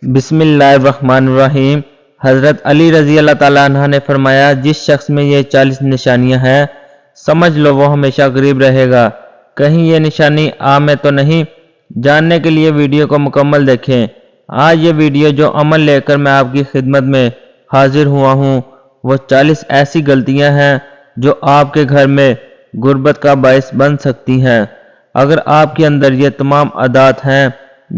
بسم اللہ الرحمن الرحیم۔ حضرت علی رضی اللہ تعالیٰ عنہ نے فرمایا، جس شخص میں یہ 40 نشانیاں ہیں سمجھ لو وہ ہمیشہ غریب رہے گا۔ کہیں یہ نشانی عام میں تو نہیں؟ جاننے کے لیے ویڈیو کو مکمل دیکھیں۔ آج یہ ویڈیو جو عمل لے کر میں آپ کی خدمت میں حاضر ہوا ہوں وہ 40 ایسی غلطیاں ہیں جو آپ کے گھر میں غربت کا باعث بن سکتی ہیں۔ اگر آپ کے اندر یہ تمام عادات ہیں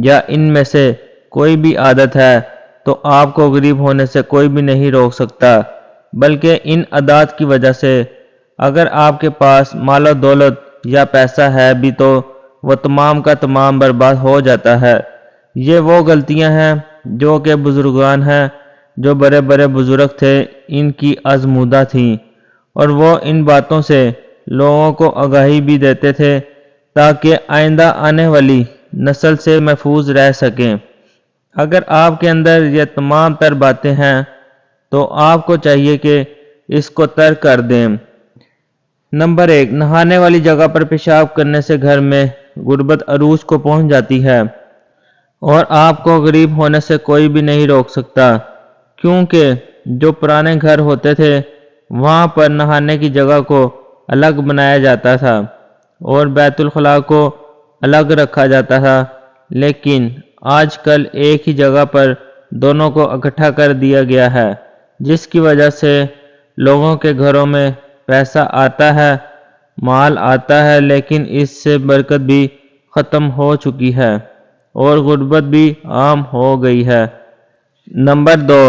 یا ان میں سے کوئی بھی عادت ہے تو آپ کو غریب ہونے سے کوئی بھی نہیں روک سکتا، بلکہ ان عادات کی وجہ سے اگر آپ کے پاس مال و دولت یا پیسہ ہے بھی تو وہ تمام کا تمام برباد ہو جاتا ہے۔ یہ وہ غلطیاں ہیں جو کہ بزرگان ہیں، جو بڑے بڑے بزرگ تھے ان کی آزمودہ تھیں، اور وہ ان باتوں سے لوگوں کو آگاہی بھی دیتے تھے تاکہ آئندہ آنے والی نسل سے محفوظ رہ سکیں۔ اگر آپ کے اندر یہ تمام تر باتیں ہیں تو آپ کو چاہیے کہ اس کو ترک کر دیں۔ نمبر 1، نہانے والی جگہ پر پیشاب کرنے سے گھر میں غربت عروج کو پہنچ جاتی ہے اور آپ کو غریب ہونے سے کوئی بھی نہیں روک سکتا، کیونکہ جو پرانے گھر ہوتے تھے وہاں پر نہانے کی جگہ کو الگ بنایا جاتا تھا اور بیت الخلاء کو الگ رکھا جاتا تھا، لیکن آج کل ایک ہی جگہ پر دونوں کو اکٹھا کر دیا گیا ہے، جس کی وجہ سے لوگوں کے گھروں میں پیسہ آتا ہے، مال آتا ہے، لیکن اس سے برکت بھی ختم ہو چکی ہے اور غربت بھی عام ہو گئی ہے۔ نمبر 2،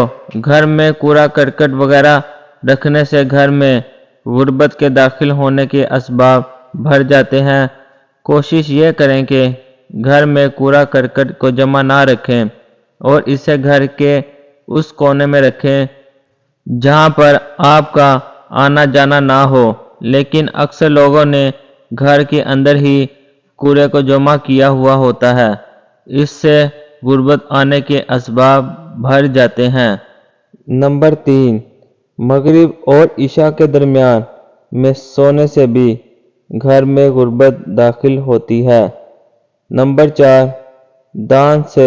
گھر میں کوڑا کرکٹ وغیرہ رکھنے سے گھر میں غربت کے داخل ہونے کے اسباب بڑھ جاتے ہیں۔ کوشش یہ کریں کہ گھر میں کوڑا کرکٹ کو جمع نہ رکھیں اور اسے گھر کے اس کونے میں رکھیں جہاں پر آپ کا آنا جانا نہ ہو، لیکن اکثر لوگوں نے گھر کے اندر ہی کوڑے کو جمع کیا ہوا ہوتا ہے، اس سے غربت آنے کے اسباب بڑھ جاتے ہیں۔ نمبر 3، مغرب اور عشاء کے درمیان میں سونے سے بھی گھر میں غربت داخل ہوتی ہے۔ نمبر 4، دان سے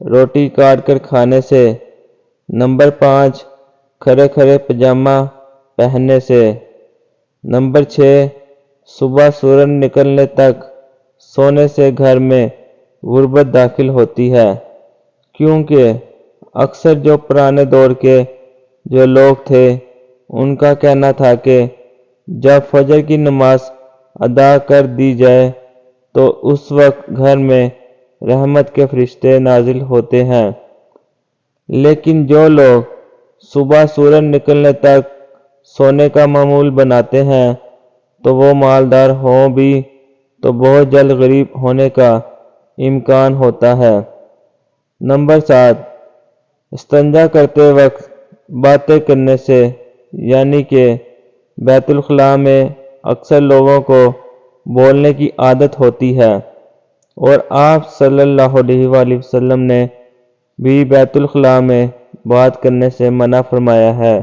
روٹی کاٹ کر کھانے سے۔ نمبر 5، کھڑے کھڑے پجامہ پہننے سے۔ نمبر 6، صبح سورج نکلنے تک سونے سے گھر میں غربت داخل ہوتی ہے، کیونکہ اکثر جو پرانے دور کے جو لوگ تھے ان کا کہنا تھا کہ جب فجر کی نماز ادا کر دی جائے تو اس وقت گھر میں رحمت کے فرشتے نازل ہوتے ہیں، لیکن جو لوگ صبح سورج نکلنے تک سونے کا معمول بناتے ہیں تو وہ مالدار ہوں بھی تو بہت جلد غریب ہونے کا امکان ہوتا ہے۔ نمبر 7، استنجا کرتے وقت باتیں کرنے سے، یعنی کہ بیت الخلاء میں اکثر لوگوں کو بولنے کی عادت ہوتی ہے اور آپ صلی اللہ علیہ وآلہ وسلم نے بھی بیت الخلاء میں بات کرنے سے منع فرمایا ہے،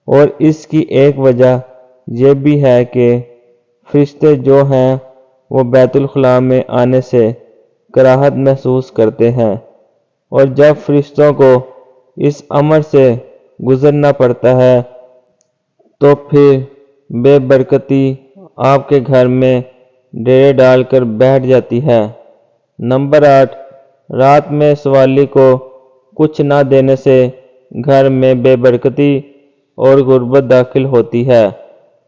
اور اس کی ایک وجہ یہ بھی ہے کہ فرشتے جو ہیں وہ بیت الخلاء میں آنے سے کراہت محسوس کرتے ہیں، اور جب فرشتوں کو اس امر سے گزرنا پڑتا ہے تو پھر بے برکتی آپ کے گھر میں ڈیرے ڈال کر بیٹھ جاتی ہے۔ نمبر 8، رات میں سوالی کو کچھ نہ دینے سے گھر میں بے برکتی اور غربت داخل ہوتی ہے۔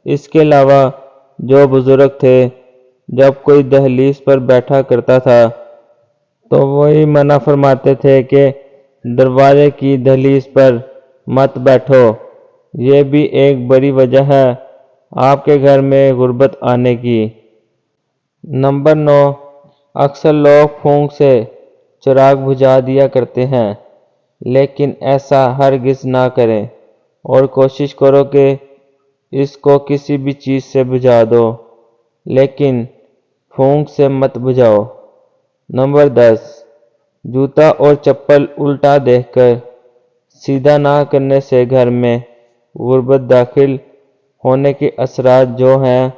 اس کے علاوہ جو بزرگ تھے جب کوئی دہلیز پر بیٹھا کرتا تھا تو وہی منع فرماتے تھے کہ دروازے کی دہلیز پر مت بیٹھو۔ یہ بھی ایک بڑی وجہ ہے آپ کے گھر میں غربت آنے کی۔ نمبر 9، اکثر لوگ پھونک سے چراغ بجھا دیا کرتے ہیں، لیکن ایسا ہرگز نہ کریں اور کوشش کرو کہ اس کو کسی بھی چیز سے بجھا دو، لیکن پھونک سے مت بجھاؤ۔ نمبر 10، جوتا اور چپل الٹا دیکھ کر سیدھا نہ کرنے سے گھر میں غربت داخل ہونے کے اثرات جو ہیں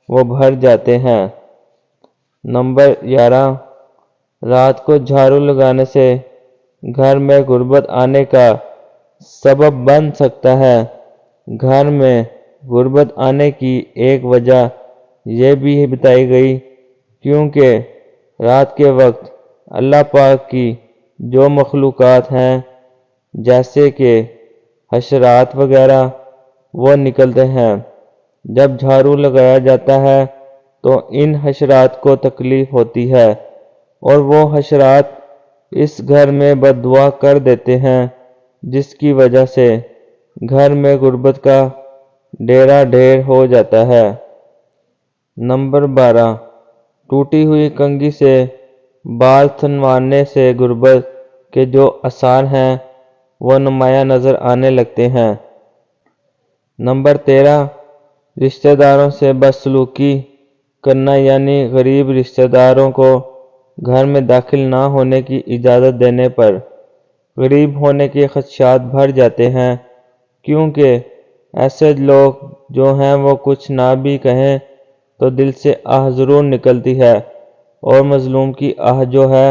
وہ بڑھ جاتے ہیں۔ نمبر 11، رات کو جھاڑو لگانے سے گھر میں غربت آنے کا سبب بن سکتا ہے۔ گھر میں غربت آنے کی ایک وجہ یہ بھی بتائی گئی کیونکہ رات کے وقت اللہ پاک کی جو مخلوقات ہیں جیسے کہ حشرات وغیرہ وہ نکلتے ہیں۔ جب جھاڑو لگایا جاتا ہے تو ان حشرات کو تکلیف ہوتی ہے اور وہ حشرات اس گھر میں بد دعا کر دیتے ہیں، جس کی وجہ سے گھر میں غربت کا ڈیرا ڈھیر ہو جاتا ہے۔ نمبر 12، ٹوٹی ہوئی کنگھی سے بال تھنوانے سے غربت کے جو آثار ہیں وہ نمایاں نظر آنے لگتے ہیں۔ نمبر 13، رشتہ داروں سے بدسلوکی کرنا یعنی غریب رشتہ داروں کو گھر میں داخل نہ ہونے کی اجازت دینے پر غریب ہونے کے خدشات بڑھ جاتے ہیں، کیونکہ ایسے لوگ جو ہیں وہ کچھ نہ بھی کہیں تو دل سے آہ ضرور نکلتی ہے اور مظلوم کی آہ جو ہے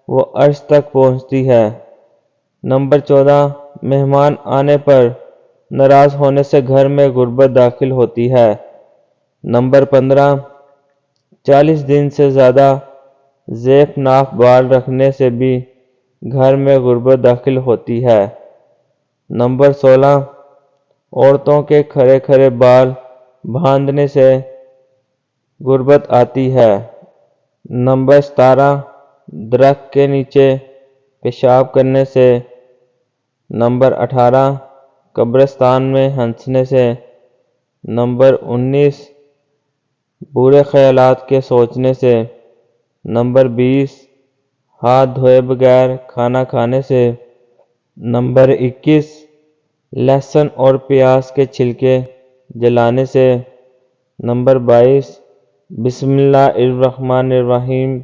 وہ عرش تک پہنچتی ہے۔ نمبر 14، مہمان آنے پر ناراض ہونے سے گھر میں غربت داخل ہوتی ہے۔ نمبر 15، 40 دن سے زیادہ زیب ناف بال رکھنے سے بھی گھر میں غربت داخل ہوتی ہے۔ نمبر 16، عورتوں کے کھڑے کھڑے بال باندھنے سے غربت آتی ہے۔ نمبر 17، درخت کے نیچے پیشاب کرنے سے۔ نمبر 18، قبرستان میں ہنسنے سے۔ نمبر 19، برے خیالات کے سوچنے سے۔ نمبر 20، ہاتھ دھوئے بغیر کھانا کھانے سے۔ نمبر 21، لہسن اور پیاز کے چھلکے جلانے سے۔ نمبر 22، بسم اللہ الرحمن الرحیم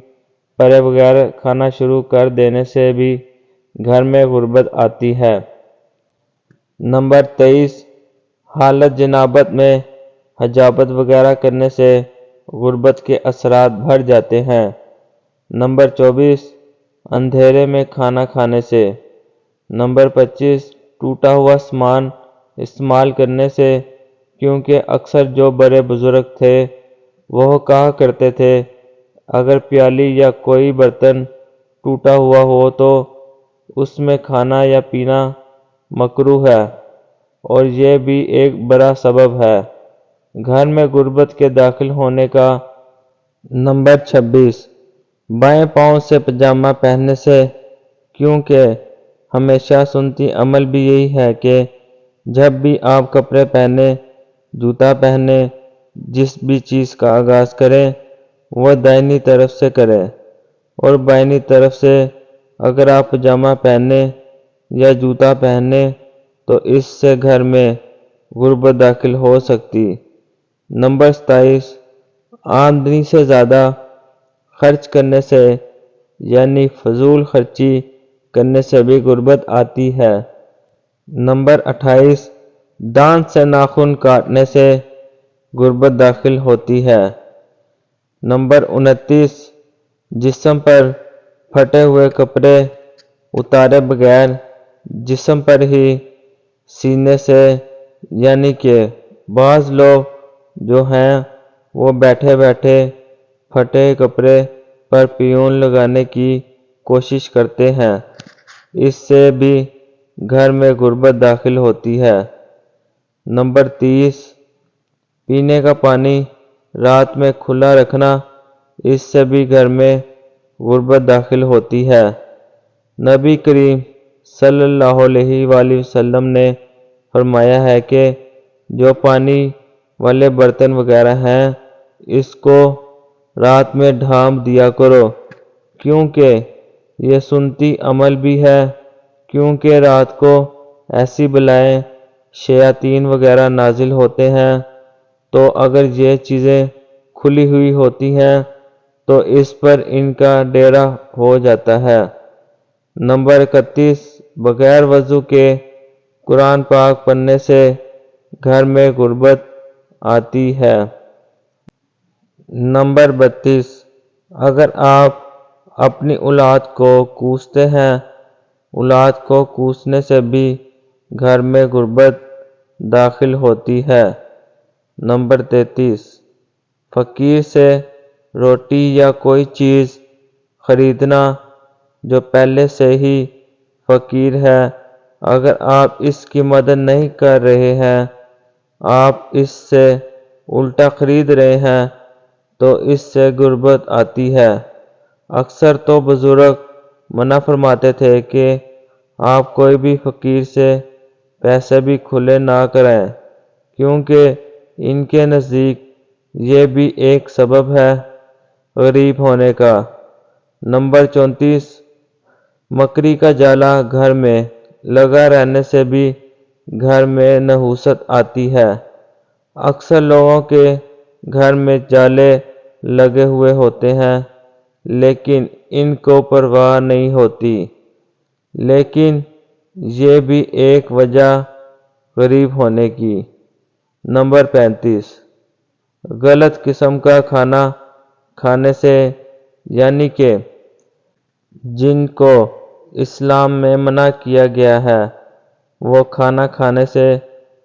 پڑھے بغیر کھانا شروع کر دینے سے بھی گھر میں غربت آتی ہے۔ نمبر 23، حالت جنابت میں حجامت وغیرہ کرنے سے غربت کے اثرات بڑھ جاتے ہیں۔ نمبر 24، اندھیرے میں کھانا کھانے سے۔ نمبر 25، ٹوٹا ہوا سامان استعمال کرنے سے، کیونکہ اکثر جو بڑے بزرگ تھے وہ کہا کرتے تھے اگر پیالی یا کوئی برتن ٹوٹا ہوا ہو تو اس میں کھانا یا پینا مکروہ ہے، اور یہ بھی ایک بڑا سبب ہے گھر میں غربت کے داخل ہونے کا۔ نمبر 26، بائیں پاؤں سے پاجامہ پہننے سے، کیونکہ ہمیشہ سنتی عمل بھی یہی ہے کہ جب بھی آپ کپڑے پہنے، جوتا پہنے، جس بھی چیز کا آغاز کریں وہ دائنی طرف سے کریں، اور بائیں طرف سے اگر آپ پاجامہ پہنے یا جوتا پہنے تو اس سے گھر میں غربت داخل ہو سکتی۔ نمبر 27، آمدنی سے زیادہ خرچ کرنے سے یعنی فضول خرچی کرنے سے بھی غربت آتی ہے۔ نمبر 28، دانت سے ناخن کاٹنے سے غربت داخل ہوتی ہے۔ نمبر 29، جسم پر پھٹے ہوئے کپڑے اتارے بغیر جسم پر ہی سینے سے، یعنی کہ بعض لوگ جو ہیں وہ بیٹھے بیٹھے پھٹے کپڑے پر پیون لگانے کی کوشش کرتے ہیں، اس سے بھی گھر میں غربت داخل ہوتی ہے۔ نمبر 30، پینے کا پانی رات میں کھلا رکھنا، اس سے بھی گھر میں غربت داخل ہوتی ہے۔ نبی کریم صلی اللہ علیہ وآلہ وسلم نے فرمایا ہے کہ جو پانی والے برتن وغیرہ ہیں اس کو رات میں ڈھانپ دیا کرو، کیونکہ یہ سنتی عمل بھی ہے، کیونکہ رات کو ایسی بلائیں شیاطین وغیرہ نازل ہوتے ہیں، تو اگر یہ چیزیں کھلی ہوئی ہوتی ہیں تو اس پر ان کا ڈیرا ہو جاتا ہے۔ نمبر 31، بغیر وضو کے قرآن پاک پڑھنے سے گھر میں غربت آتی ہے۔ نمبر 32، اگر آپ اپنی اولاد کو کوستے ہیں اولاد کو کوسنے سے بھی گھر میں غربت داخل ہوتی ہے۔ نمبر 33، فقیر سے روٹی یا کوئی چیز خریدنا جو پہلے سے ہی فقیر ہے، اگر آپ اس کی مدد نہیں کر رہے ہیں، آپ اس سے الٹا خرید رہے ہیں، تو اس سے غربت آتی ہے۔ اکثر تو بزرگ منع فرماتے تھے کہ آپ کوئی بھی فقیر سے پیسے بھی کھلے نہ کریں، کیونکہ ان کے نزدیک یہ بھی ایک سبب ہے غریب ہونے کا۔ نمبر 34، مکری کا جالا گھر میں لگا رہنے سے بھی گھر میں نحوست آتی ہے۔ اکثر لوگوں کے گھر میں جالے لگے ہوئے ہوتے ہیں، لیکن ان کو پرواہ نہیں ہوتی، لیکن یہ بھی ایک وجہ غریب ہونے کی۔ نمبر 35، غلط قسم کا کھانا کھانے سے، یعنی کہ جن کو اسلام میں منع کیا گیا ہے، وہ کھانا کھانے سے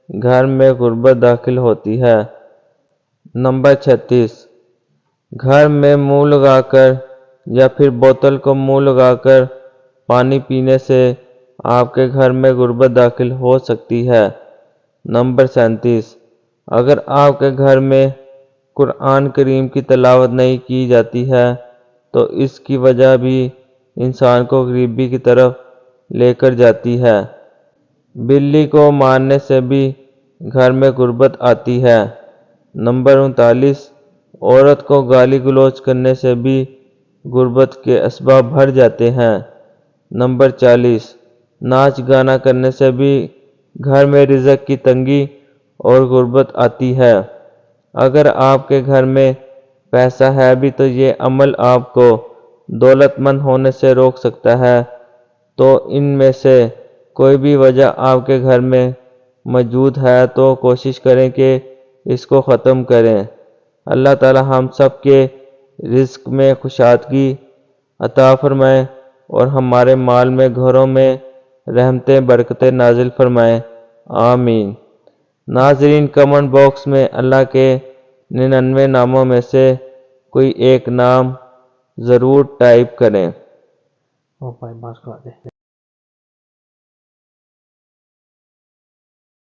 گھر میں غربت داخل ہوتی ہے۔ نمبر 36، گھر میں منہ لگا کر یا پھر بوتل کو منہ لگا کر پانی پینے سے آپ کے گھر میں غربت داخل ہو سکتی ہے۔ نمبر 37، اگر آپ کے گھر میں قرآن کریم کی تلاوت نہیں کی جاتی ہے تو اس کی وجہ بھی انسان کو غریبی کی طرف لے کر جاتی ہے۔ بلی کو مارنے سے بھی گھر میں غربت آتی ہے۔ نمبر 39، عورت کو گالی گلوچ کرنے سے بھی غربت کے اسباب بڑھ جاتے ہیں۔ نمبر 40، ناچ گانا کرنے سے بھی گھر میں رزق کی تنگی اور غربت آتی ہے۔ اگر آپ کے گھر میں پیسہ ہے بھی تو یہ عمل آپ کو دولت مند ہونے سے روک سکتا ہے، تو ان میں سے کوئی بھی وجہ آپ کے گھر میں موجود ہے تو کوشش کریں کہ اس کو ختم کریں۔ اللہ تعالی ہم سب کے رزق میں کشادگی عطا فرمائے اور ہمارے مال میں گھروں میں رحمتیں برکتیں نازل فرمائے، آمین۔ ناظرین، کمنٹ باکس میں اللہ کے 99 ناموں میں سے کوئی ایک نام ضرور ٹائپ کریں۔